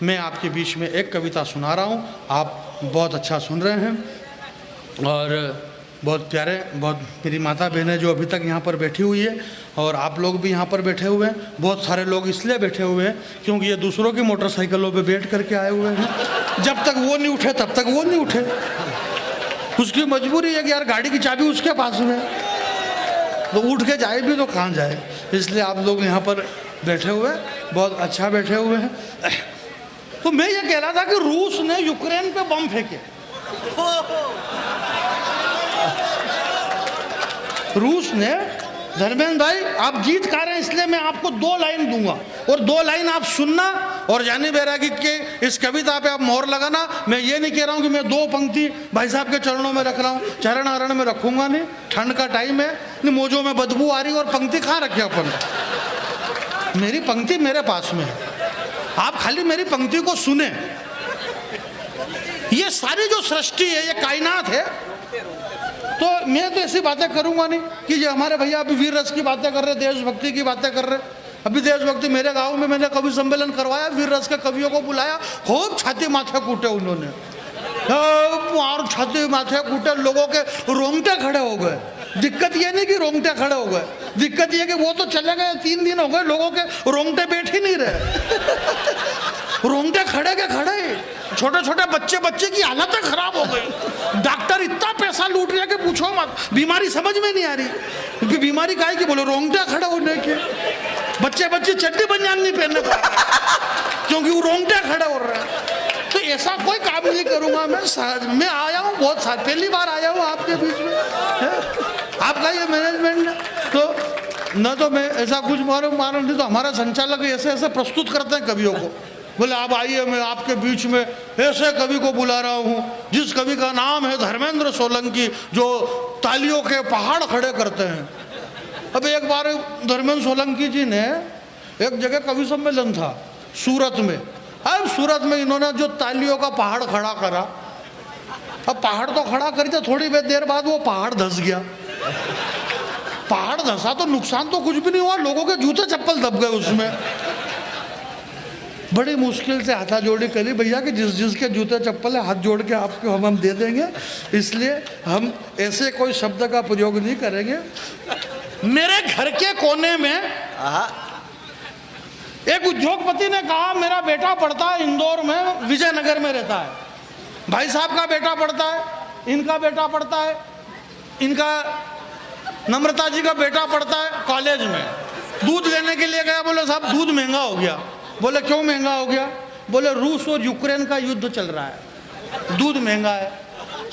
मैं आपके बीच में एक कविता सुना रहा हूँ, आप बहुत अच्छा सुन रहे हैं। और बहुत प्यारे, बहुत मेरी माता बहनें जो अभी तक यहाँ पर बैठी हुई है, और आप लोग भी यहाँ पर बैठे हुए हैं। बहुत सारे लोग इसलिए बैठे हुए हैं क्योंकि ये दूसरों की मोटरसाइकिलों पे बैठ करके आए हुए हैं। जब तक वो नहीं उठे तब तक वो नहीं उठे। उसकी मजबूरी है कि यार गाड़ी की चाबी उसके पास में, तो उठ के जाए भी तो कहाँ जाए। इसलिए आप लोग यहाँ पर बैठे हुए हैं, बहुत अच्छा बैठे हुए हैं। तो मैं ये कह रहा था कि रूस ने यूक्रेन पे बम फेंके। रूस ने, धर्मेंद्र भाई आप गीत गा रहे हैं इसलिए मैं आपको 2 लाइन दूंगा, और 2 लाइन आप सुनना, और जानी बैरागी के इस कविता पे आप मोहर लगाना। मैं ये नहीं कह रहा हूँ कि मैं 2 पंक्ति भाई साहब के चरणों में रख रहा हूँ, चरण हरण में रखूंगा नहीं, ठंड का टाइम है, नहीं मोजों में बदबू आ रही और पंक्ति कहाँ रखे अपन। मेरी पंक्ति मेरे पास में है, आप खाली मेरी पंक्ति को सुने। ये सारी जो सृष्टि है, ये कायनात है, तो मैं तो ऐसी बातें करूंगा नहीं कि ये हमारे भैया अभी वीर रस की बातें कर रहे, देशभक्ति की बातें कर रहे। अभी देशभक्ति मेरे गांव में मैंने कवि सम्मेलन करवाया, वीर रस के कवियों को बुलाया, खूब छाती माथे कूटे उन्होंने, और छाती माथे कूटे, लोगों के रोंगटे खड़े हो गए। दिक्कत ये नहीं कि रोंगटे खड़े हो गए, दिक्कत ये कि वो तो चले गए, 3 दिन हो गए, लोगों के रोंगटे बैठ ही नहीं रहे। रोंगटे खड़े के खड़े, छोटे छोटे बच्चे की हालत खराब हो गई। डॉक्टर इतना पैसा लूट रहे कि पूछो मत, बीमारी समझ में नहीं आ रही क्योंकि बीमारी का है कि बोलो रोंगटे खड़े होने के, बच्चे चड्डी बनियान नहीं पहनने पा रहे क्योंकि वो रोंगटे खड़े हो रहे हैं। तो ऐसा कोई काम नहीं करूंगा मैं आया हूँ बहुत साल, पहली बार आया हूँ आपके बीच में, आपका ये मैनेजमेंट, तो न तो मैं ऐसा कुछ मालूम नहीं, तो हमारा संचालक ऐसे ऐसे प्रस्तुत करते हैं कवियों को, बोले आप आइए, मैं आपके बीच में ऐसे कवि को बुला रहा हूँ जिस कवि का नाम है धर्मेंद्र सोलंकी, जो तालियों के पहाड़ खड़े करते हैं। अब एक बार धर्मेंद्र सोलंकी जी ने, एक जगह कवि सम्मेलन था सूरत में, अब सूरत में इन्होंने जो तालियों का पहाड़ खड़ा करा, अब पहाड़ तो खड़ा करी था, थोड़ी देर बाद वो पहाड़ धंस गया। पहाड़ धंसा तो नुकसान तो कुछ भी नहीं हुआ, लोगों के जूते चप्पल दब गए उसमें। बड़ी मुश्किल से हाथा जोड़ी करी भैया कि जिसके जूते चप्पल है हाथ जोड़ के आपको हम दे देंगे, इसलिए हम ऐसे कोई शब्द का प्रयोग नहीं करेंगे। मेरे घर के कोने में एक उद्योगपति ने कहा मेरा बेटा पढ़ता है इंदौर में, विजयनगर में रहता है, भाई साहब का बेटा पढ़ता है, इनका बेटा पढ़ता है, इनका नम्रता जी का बेटा पढ़ता है कॉलेज में। दूध लेने के लिए गया, बोले साहब दूध महंगा हो गया। बोले क्यों महंगा हो गया? बोले रूस और यूक्रेन का युद्ध चल रहा है, दूध महंगा है।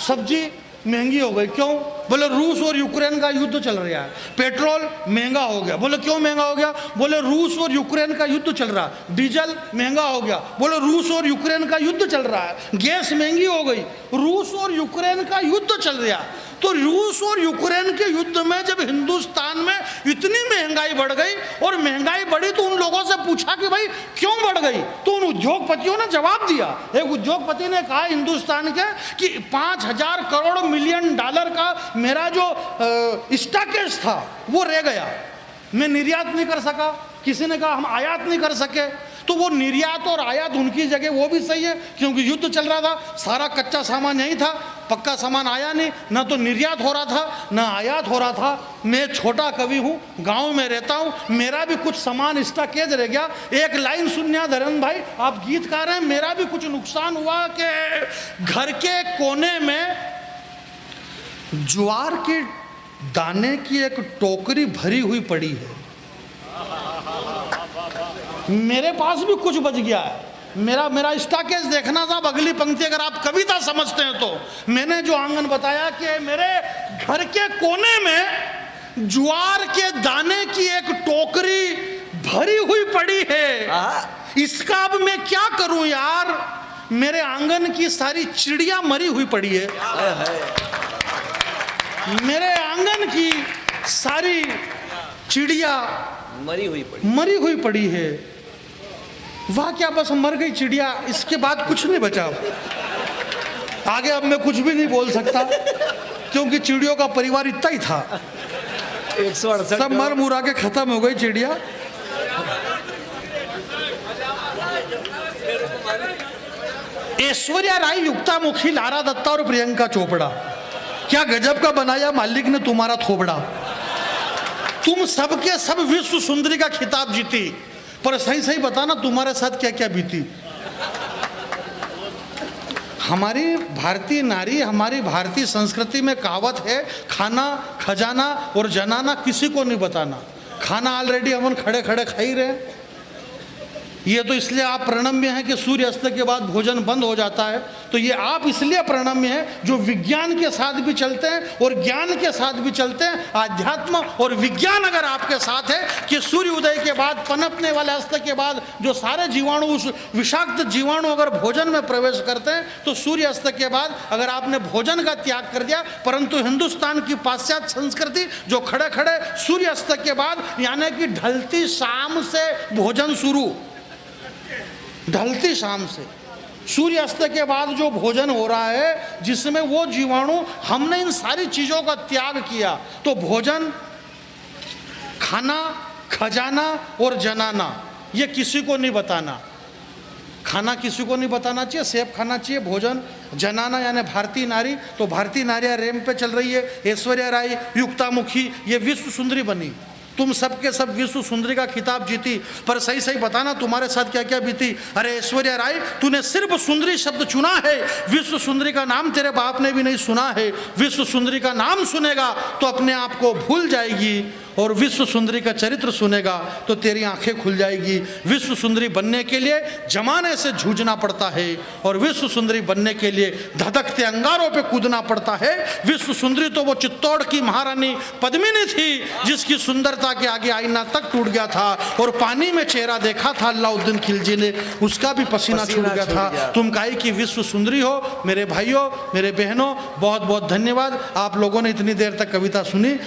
सब्जी महंगी हो गई, क्यों? बोले रूस और यूक्रेन का युद्ध चल रहा है। पेट्रोल महंगा हो गया। बोले क्यों महंगा हो गया? बोले रूस और यूक्रेन का युद्ध चल रहा है। डीजल महंगा हो गया। बोले रूस और यूक्रेन का युद्ध चल रहा है। गैस महंगी हो गई, रूस और यूक्रेन का युद्ध चल रहा है। तो रूस और यूक्रेन के युद्ध में जब हिंदुस्तान में इतनी महंगाई बढ़ गई, और महंगाई बढ़ी तो उन लोगों से पूछा कि भाई क्यों बढ़ गई, तो उन उद्योगपतियों ने जवाब दिया। एक उद्योगपति ने कहा हिंदुस्तान के कि 5,000 करोड़ मिलियन डॉलर का मेरा जो स्टॉकेज था वो रह गया, मैं निर्यात नहीं कर सका। किसी ने कहा हम आयात नहीं कर सके, तो वो निर्यात और आयात उनकी जगह वो भी सही है, क्योंकि युद्ध चल रहा था, सारा कच्चा सामान यही था, पक्का सामान आया नहीं, ना तो निर्यात हो रहा था ना आयात हो रहा था। मैं छोटा कवि हूँ, गांव में रहता हूँ, मेरा भी कुछ सामान स्टॉकेज रह गया। एक लाइन सुनिए धरम भाई, आप गीतकार हैं, मेरा भी कुछ नुकसान हुआ कि घर के कोने में ज्वार के दाने की एक टोकरी भरी हुई पड़ी है, मेरे पास भी कुछ बच गया है। मेरा स्टॉकेज देखना था। अगली पंक्ति अगर आप कविता समझते हैं तो मैंने जो आंगन बताया कि मेरे घर के कोने में ज्वार के दाने की एक टोकरी भरी हुई पड़ी है, इसका अब मैं क्या करूं यार, मेरे आंगन की सारी चिड़िया मरी हुई पड़ी है, मेरे आंगन की सारी चिड़िया मरी हुई पड़ी है। वाह क्या बस मर गई चिड़िया, इसके बाद कुछ नहीं बचा। आगे अब मैं कुछ भी नहीं बोल सकता क्योंकि चिड़ियों का परिवार इतना ही था, 168 सब मर मुरा के खत्म हो गई चिड़िया। ऐश्वर्या राय, युक्तामुखी, लारा दत्ता और प्रियंका चोपड़ा, क्या गजब का बनाया मालिक ने तुम्हारा थोबड़ा। तुम सबके सब विश्व सुंदरी का खिताब जीती, पर सही सही बताना तुम्हारे साथ क्या क्या बीती। हमारी भारतीय नारी, हमारी भारतीय संस्कृति में कहावत है, खाना खजाना और जनाना किसी को नहीं बताना। खाना ऑलरेडी हम खड़े खड़े खा ही रहे। ये तो इसलिए आप प्रणम्य हैं कि सूर्य अस्त के बाद भोजन बंद हो जाता है, तो ये आप इसलिए प्रणम्य हैं जो विज्ञान के साथ भी चलते हैं और ज्ञान के साथ भी चलते हैं। आध्यात्म और विज्ञान अगर आपके साथ है कि सूर्य उदय के बाद, पनपने वाले अस्त के बाद जो सारे जीवाणु, उस विषाक्त जीवाणु अगर भोजन में प्रवेश करते हैं, तो सूर्य अस्त के बाद अगर आपने भोजन का त्याग कर दिया। परंतु हिंदुस्तान की पाश्चात्य संस्कृति जो खड़े खड़े सूर्य अस्त के बाद, यानी कि ढलती शाम से भोजन शुरू, ढलती शाम से सूर्य अस्त के बाद जो भोजन हो रहा है, जिसमें वो जीवाणु, हमने इन सारी चीजों का त्याग किया। तो भोजन, खाना, खजाना और जनाना, ये किसी को नहीं बताना। खाना किसी को नहीं बताना चाहिए, सेब खाना चाहिए। भोजन, जनाना यानी भारतीय नारी, तो भारतीय नारियां रैंप पे चल रही है। ऐश्वर्या राय, युक्तामुखी, ये विश्व सुंदरी बनी। तुम सबके सब विश्व सुंदरी का खिताब जीती, पर सही सही बताना तुम्हारे साथ क्या क्या बीती। अरे ऐश्वर्या राय, तूने सिर्फ सुंदरी शब्द चुना है, विश्व सुंदरी का नाम तेरे बाप ने भी नहीं सुना है। विश्व सुंदरी का नाम सुनेगा तो अपने आप को भूल जाएगी, और विश्व सुंदरी का चरित्र सुनेगा तो तेरी आंखें खुल जाएगी। विश्व सुंदरी बनने के लिए जमाने से जूझना पड़ता है, और विश्व सुंदरी बनने के लिए धधकते अंगारों पे कूदना पड़ता है। विश्व सुंदरी तो वो चित्तौड़ की महारानी पद्मिनी थी, जिसकी सुंदरता के आगे आईना तक टूट गया था, और पानी में चेहरा देखा था अलाउद्दीन खिलजी ने, उसका भी पसीना छूट गया था। तुम काहे की विश्व सुंदरी हो। मेरे भाइयों, मेरे बहनों, बहुत बहुत धन्यवाद। आप लोगों ने इतनी देर तक कविता सुनी।